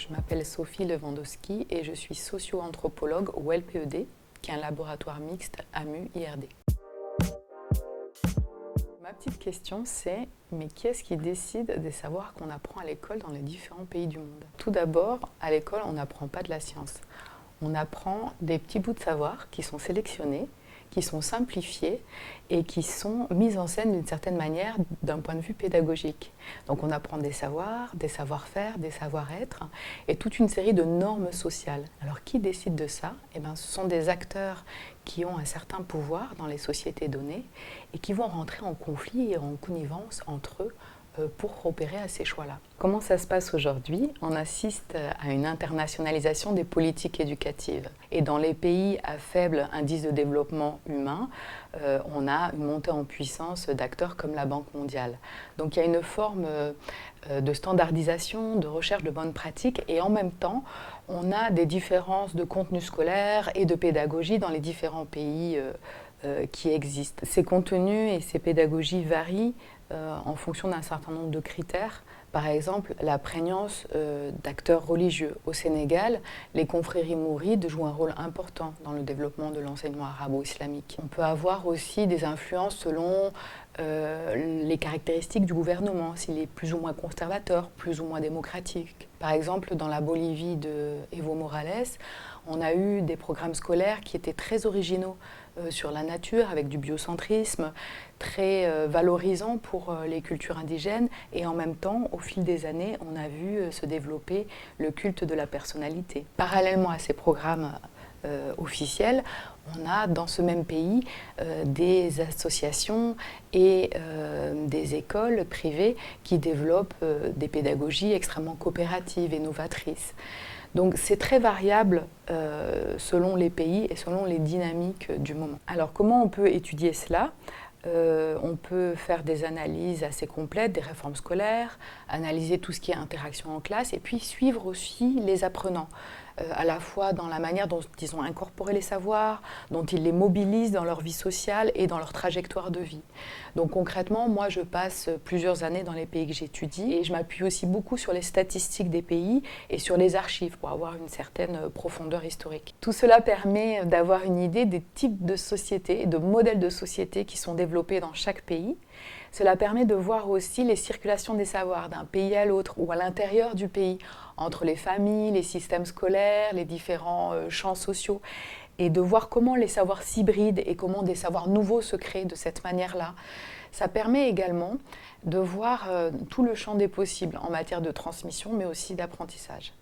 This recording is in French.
Je m'appelle Sophie Lewandowski et je suis socio-anthropologue au LPED, qui est un laboratoire mixte AMU-IRD. Ma petite question, c'est mais qui est-ce qui décide des savoirs qu'on apprend à l'école dans les différents pays du monde? Tout d'abord, à l'école, on n'apprend pas de la science. On apprend des petits bouts de savoir qui sont sélectionnés, qui sont simplifiés et qui sont mis en scène d'une certaine manière d'un point de vue pédagogique. Donc on apprend des savoirs, des savoir-faire, des savoir-être et toute une série de normes sociales. Alors qui décide de ça? Ce sont des acteurs qui ont un certain pouvoir dans les sociétés données et qui vont rentrer en conflit et en connivence entre eux pour opérer à ces choix-là. Comment ça se passe aujourd'hui? On assiste à une internationalisation des politiques éducatives. Et dans les pays à faible indice de développement humain, on a une montée en puissance d'acteurs comme la Banque mondiale. Donc il y a une forme de standardisation, de recherche de bonnes pratiques et en même temps, on a des différences de contenu scolaire et de pédagogie dans les différents pays qui existent. Ces contenus et ces pédagogies varient en fonction d'un certain nombre de critères. Par exemple, la prégnance d'acteurs religieux. Au Sénégal, les confréries mourides jouent un rôle important dans le développement de l'enseignement arabo-islamique. On peut avoir aussi des influences selon les caractéristiques du gouvernement, s'il est plus ou moins conservateur, plus ou moins démocratique. Par exemple, dans la Bolivie de Evo Morales, on a eu des programmes scolaires qui étaient très originaux sur la nature, avec du biocentrisme, très valorisant pour les cultures indigènes. Et en même temps, au fil des années, on a vu se développer le culte de la personnalité. Parallèlement à ces programmes officiels, on a dans ce même pays des associations et des écoles privées qui développent des pédagogies extrêmement coopératives et novatrices. Donc c'est très variable selon les pays et selon les dynamiques du moment. Alors comment on peut étudier cela ? On peut faire des analyses assez complètes des réformes scolaires, analyser tout ce qui est interaction en classe et puis suivre aussi les apprenants, à la fois dans la manière dont ils ont incorporé les savoirs, dont ils les mobilisent dans leur vie sociale et dans leur trajectoire de vie. Donc concrètement, moi je passe plusieurs années dans les pays que j'étudie et je m'appuie aussi beaucoup sur les statistiques des pays et sur les archives pour avoir une certaine profondeur historique. Tout cela permet d'avoir une idée des types de sociétés et de modèles de sociétés qui sont développés dans chaque pays. Cela permet de voir aussi les circulations des savoirs d'un pays à l'autre ou à l'intérieur du pays, entre les familles, les systèmes scolaires, les différents champs sociaux, et de voir comment les savoirs s'hybrident et comment des savoirs nouveaux se créent de cette manière-là. Ça permet également de voir tout le champ des possibles en matière de transmission, mais aussi d'apprentissage.